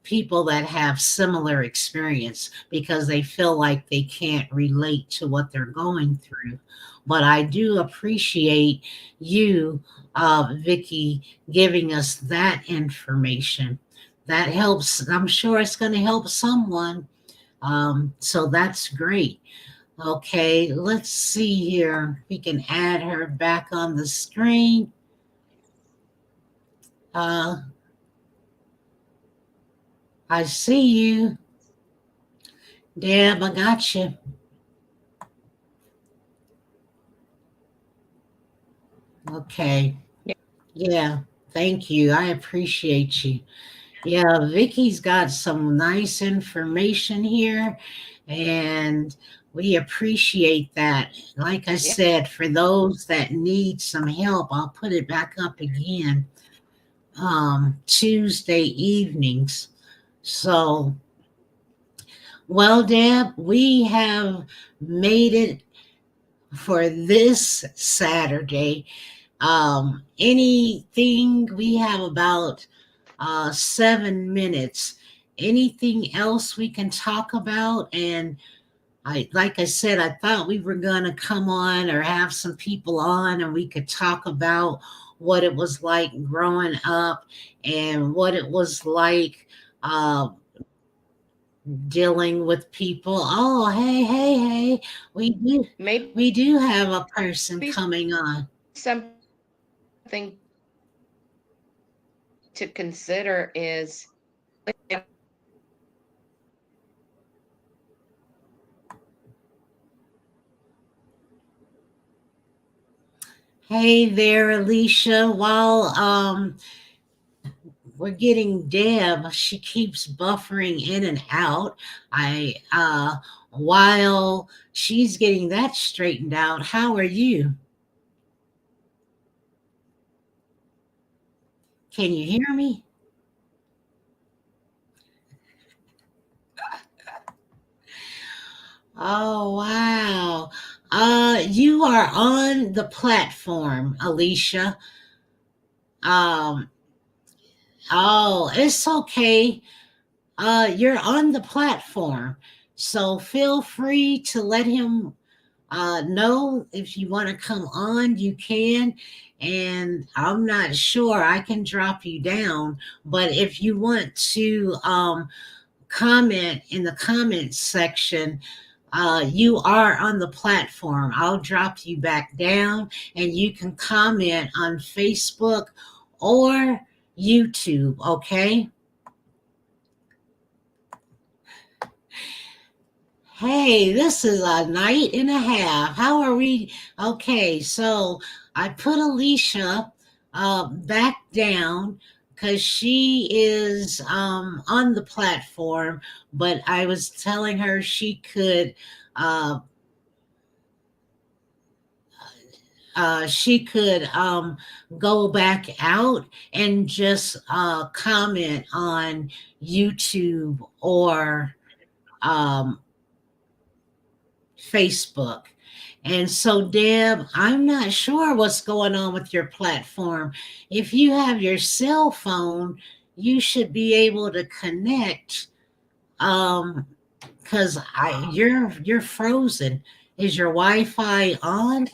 people that have similar experience, because they feel like they can't relate to what they're going through. But I do appreciate you, Vicky, giving us that information. That helps. I'm sure it's going to help someone. So that's great. Okay, let's see here. We can add her back on the screen. Uh, I see you. Deb, I got you. Okay. Yeah, thank you. I appreciate you. Yeah, Vicky's got some nice information here, and we appreciate that. Like I Yeah. said, for those that need some help, I'll put it back up again. Tuesday evenings. So, well, Deb, we have made it for this Saturday. Anything, we have about 7 minutes. Anything else we can talk about? And like I said, I thought we were going to come on or have some people on and we could talk about what it was like growing up, and what it was like uh, dealing with people. Oh, hey, hey, hey, we do, maybe we do have a person coming on. something to consider is Hey there, Alicia. While we're getting Deb, she keeps buffering in and out. I while she's getting that straightened out, how are you? Can you hear me? Oh wow. You are on the platform, Alicia. Um, oh, it's okay. You're on the platform. So feel free to let him know if you want to come on, you can. And I'm not sure, I can drop you down, but if you want to comment in the comments section, you are on the platform. I'll drop you back down and you can comment on Facebook or YouTube, okay? Hey, this is a night and a half. How are we? Okay, so I put Alicia back down because she is on the platform, but I was telling her uh, she could go back out and just comment on YouTube or um, Facebook. And so, Deb, I'm not sure what's going on with your platform. If you have your cell phone, you should be able to connect. Because you're frozen. Is your Wi-Fi on?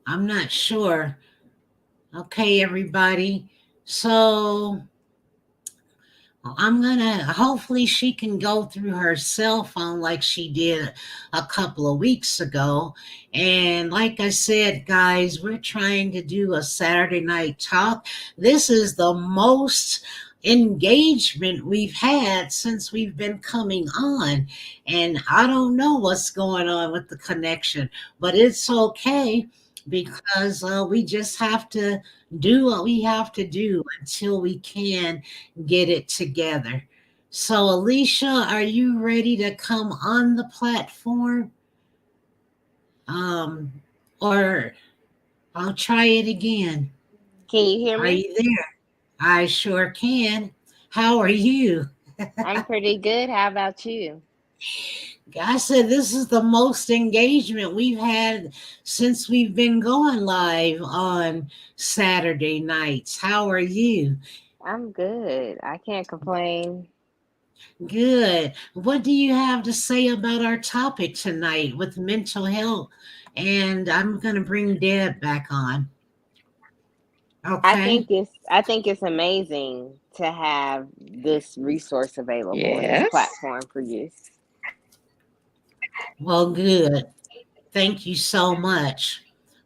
I'm not sure. Okay, everybody. So I'm gonna hopefully she can go through her cell phone like she did a couple of weeks ago. And like I said, guys, we're trying to do a Saturday night talk. This is the most engagement we've had since we've been coming on. And I don't know what's going on with the connection, but it's okay because we just have to do what we have to do until we can get it together. So, Alicia, are you ready to come on the platform? Um, or I'll try it again. Can you hear Are me? you there? I sure can. How are you? I'm pretty good. How about you? I said this is the most engagement we've had since we've been going live on Saturday nights. How are you? I'm good. I can't complain. Good. What do you have to say about our topic tonight with mental health? And I'm going to bring Deb back on. Okay. I think it's amazing to have this resource available and this Yes. platform for use. Well, good. Thank you so much.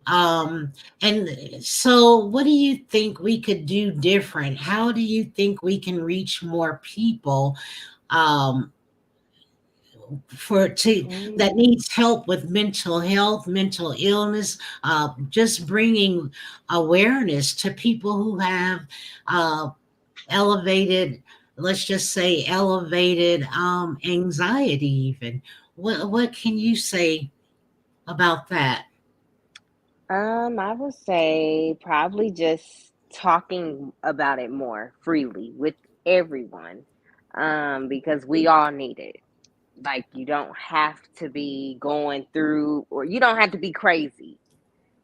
And so what do you think we could do different? How do you think we can reach more people? Um, for to that Mm, needs help with mental health, mental illness, just bringing awareness to people who have uh, elevated, let's just say elevated anxiety. Even what can you say about that? I would say probably just talking about it more freely with everyone, because we all need it. Like, you don't have to be going through, or you don't have to be crazy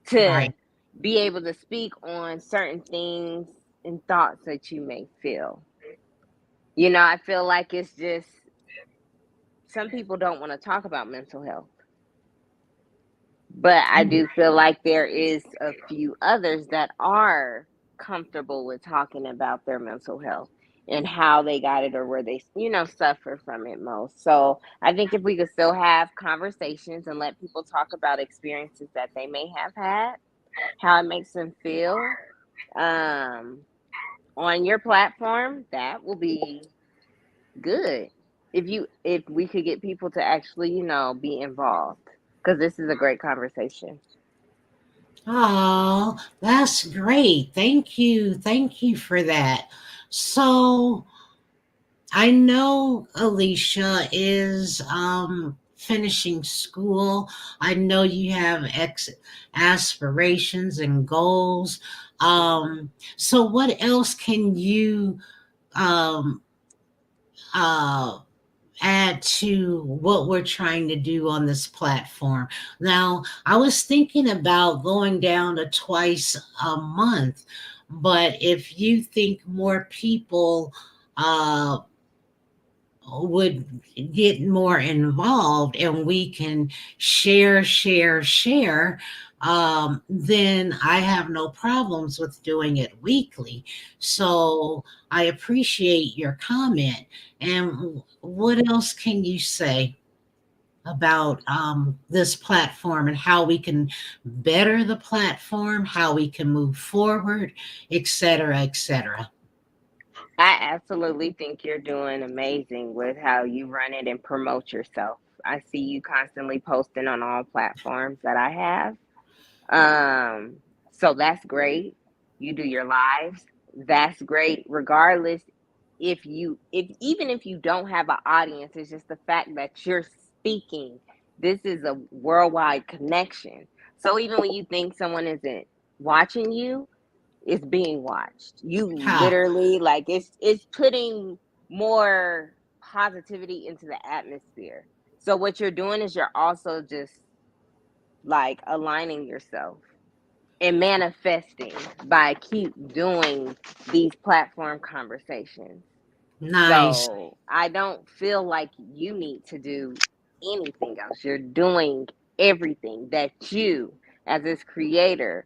to Right. be able to speak on certain things and thoughts that you may feel. I feel like it's just some people don't want to talk about mental health, but I Mm, do feel like there is a few others that are comfortable with talking about their mental health and how they got it or where they, suffer from it most. So I think if we could still have conversations and let people talk about experiences that they may have had, how it makes them feel, um, on your platform, that will be good. If we could get people to actually, be involved, because this is a great conversation. Oh, that's great. Thank you. Thank you for that. So I know Alicia is finishing school. I know you have aspirations and goals. So what else can you um uh add to what we're trying to do on this platform? Now, I was thinking about going down to twice a month, but if you think more people uh would get more involved and we can share, then I have no problems with doing it weekly. So I appreciate your comment. And what else can you say about this platform and how we can better the platform, how we can move forward, et cetera, et cetera? I absolutely think you're doing amazing with how you run it and promote yourself. I see you constantly posting on all platforms that I have. So that's great. You do your lives. That's great. Regardless, if even if you don't have an audience, it's just the fact that you're speaking. This is a worldwide connection. So even when you think someone isn't watching you, it's being watched. You Ha, literally, like, it's putting more positivity into the atmosphere. So what you're doing is you're also just like aligning yourself and manifesting by keep doing these platform conversations. nice. So I don't feel like you need to do anything else. You're doing everything that you, as this creator,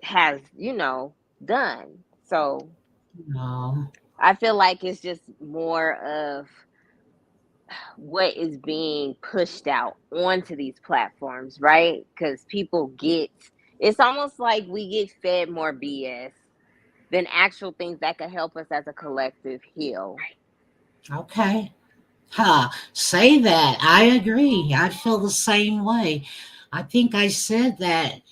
has, done. So No. I feel like it's just more of what is being pushed out onto these platforms, right? Because it's almost like we get fed more BS than actual things that could help us as a collective heal. Okay. Huh, say that. I agree. I feel the same way. I think I said that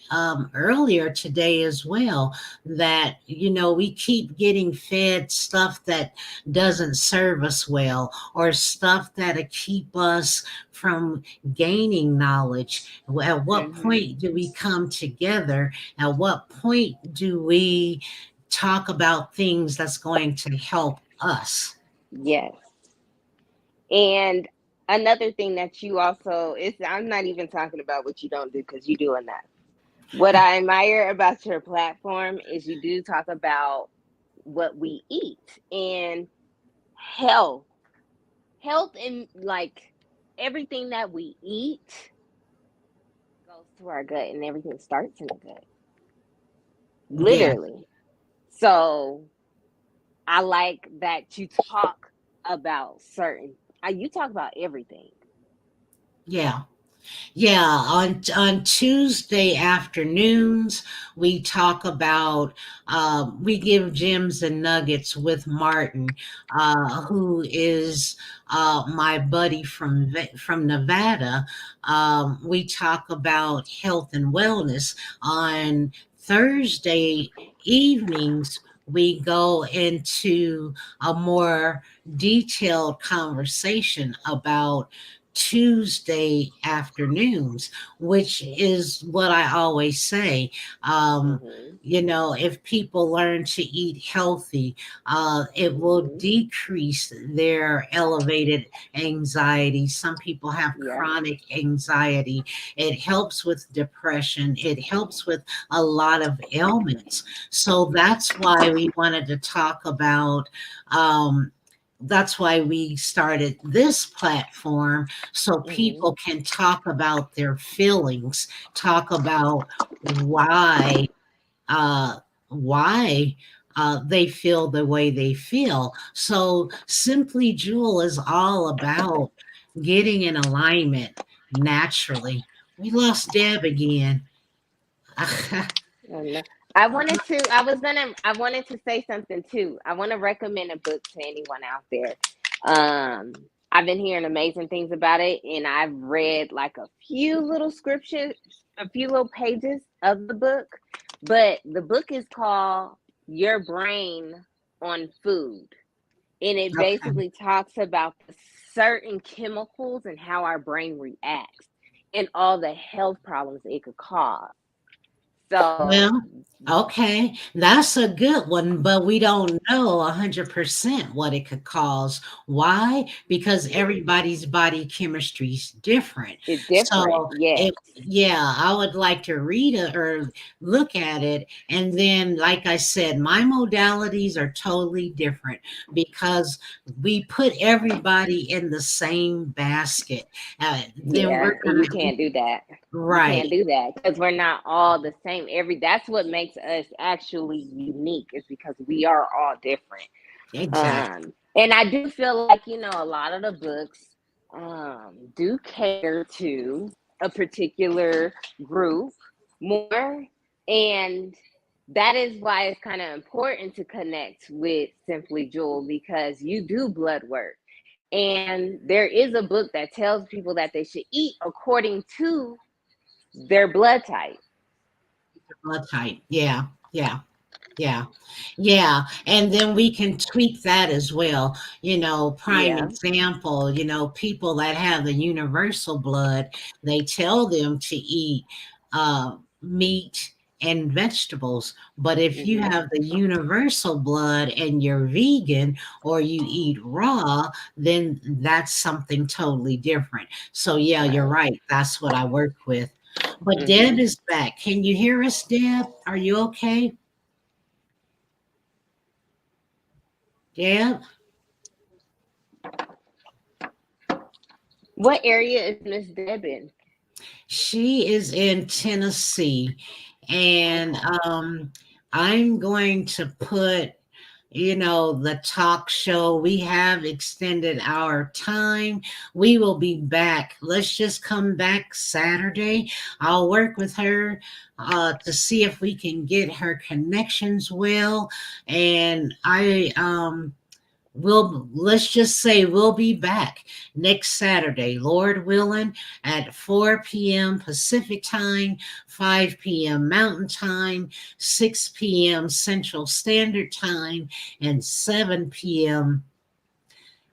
earlier today as well, that, we keep getting fed stuff that doesn't serve us well, or stuff that'll keep us from gaining knowledge. At what Hmm. point do we come together? At what point do we talk about things that's going to help us? Yes. And another thing that you also is I'm not even talking about what you don't do because you doing that. What I admire about your platform is you do talk about what we eat and health. Health and like everything that we eat goes to our gut and everything starts in the gut. Yeah. Literally. So I like that you talk about you talk about everything. Yeah. Yeah, on Tuesday afternoons, we talk about we give gems and nuggets with Martin, who is my buddy from Nevada. We talk about health and wellness. On Thursday evenings, we go into a more detailed conversation about Tuesday afternoons, which is what I always say. Hmm. If people learn to eat healthy, it will Hmm. decrease their elevated anxiety. Some people have Yeah. chronic anxiety. It helps with depression. It helps with a lot of ailments. So that's why we wanted to talk about. That's why we started this platform, so Hmm. people can talk about their feelings, talk about why uh, why they feel the way they feel. So Simply Jewel is all about getting in alignment naturally. We lost Deb again. And I wanted to say something too. I want to recommend a book to anyone out there. Um, I've been hearing amazing things about it, and I've read like a few little scriptures, a few little pages of the book. But the book is called Your Brain on Food, and it Okay. basically talks about the certain chemicals and how our brain reacts and all the health problems it could cause. So, Well, okay, that's a good one, but we don't know 100% what it could cause. Why? Because everybody's body chemistry is different. it's different. So, Yes. yeah, I would like to read it or look at it. And then, like I said, my modalities are totally different because we put everybody in the same basket. Then Yeah, we're and going you to, can't do that. You right, can't do that because we're not all the same. That's what makes us actually unique is because we are all different. exactly. And I do feel like, a lot of the books do cater to a particular group more. And that is why it's kind of important to connect with Simply Jewel because you do blood work. And there is a book that tells people that they should eat according to their blood type. Blood type. Yeah, yeah, yeah, yeah. And then we can tweak that as well. Prime Yeah. example, people that have the universal blood, they tell them to eat meat and vegetables. But if you Hmm. have the universal blood and you're vegan or you eat raw, then that's something totally different. So, yeah, you're Right. right. That's what I work with. But Deb Hmm. is back. Can you hear us, Deb? Are you okay? Deb? What area is Miss Deb in? She is in Tennessee. And Okay. I'm going to put, the talk show. We have extended our time. We will be back. Let's just come back Saturday. I'll work with her to see if we can get her connections well. And let's just say we'll be back next Saturday, Lord willing, at 4 p.m. Pacific time, 5 p.m. Mountain time, 6 p.m. Central Standard Time, and 7 p.m.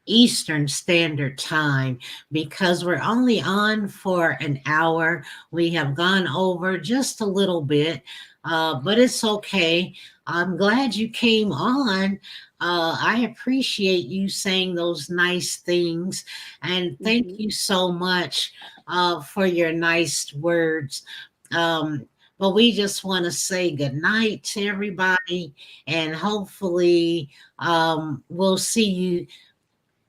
Eastern Standard Time because we're only on for an hour. We have gone over just a little bit, but it's okay. I'm glad you came on. I appreciate you saying those nice things, and thank Hmm. you so much for your nice words. Um, but we just want to say good night to everybody, and hopefully, we'll see you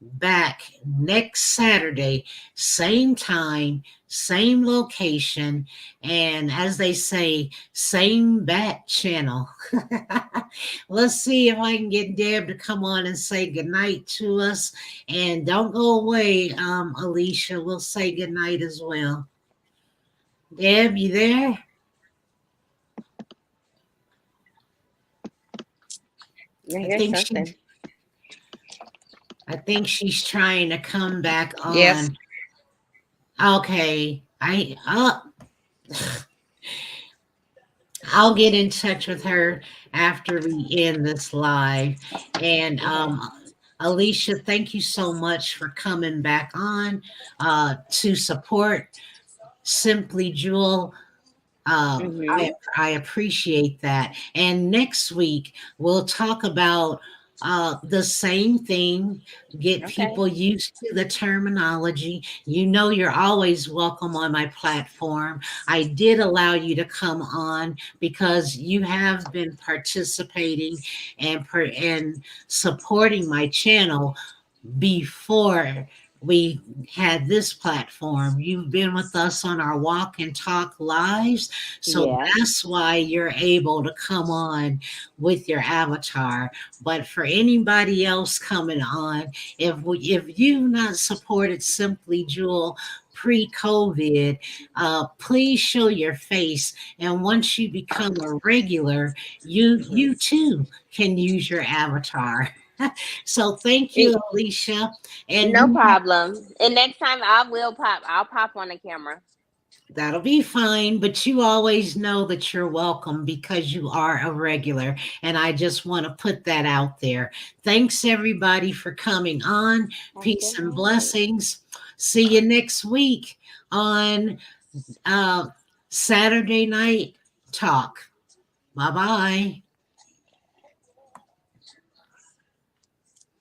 back next Saturday, same time, same location, and as they say, same bat channel. Let's see if I can get Deb to come on and say goodnight to us. And don't go away, Alicia. We'll say goodnight as well. Deb, you there? I I hear think she something. I think she's trying to come back Yes. on. Okay. I'll get in touch with her after we end this live. And Okay. Alicia, thank you so much for coming back on to support Simply Jewel. Hmm. I appreciate that. And next week we'll talk about the same thing. Get Okay. people used to the terminology. You're always welcome on my platform. I did allow you to come on because you have been participating and supporting my channel before we had this platform. You've been with us on our walk and talk lives. So Yeah. that's why you're able to come on with your avatar. But for anybody else coming on, if you've not supported Simply Jewel pre-COVID, please show your face. And once you become a regular, you too can use your avatar. So thank you, Alicia. And No problem. And next time I'll pop on the camera. that'll be fine, but you always know that you're welcome because you are a regular. And I just want to put that out there. Thanks, everybody, for coming on. Peace and blessings. See you next week on Saturday Night Talk. Bye-bye.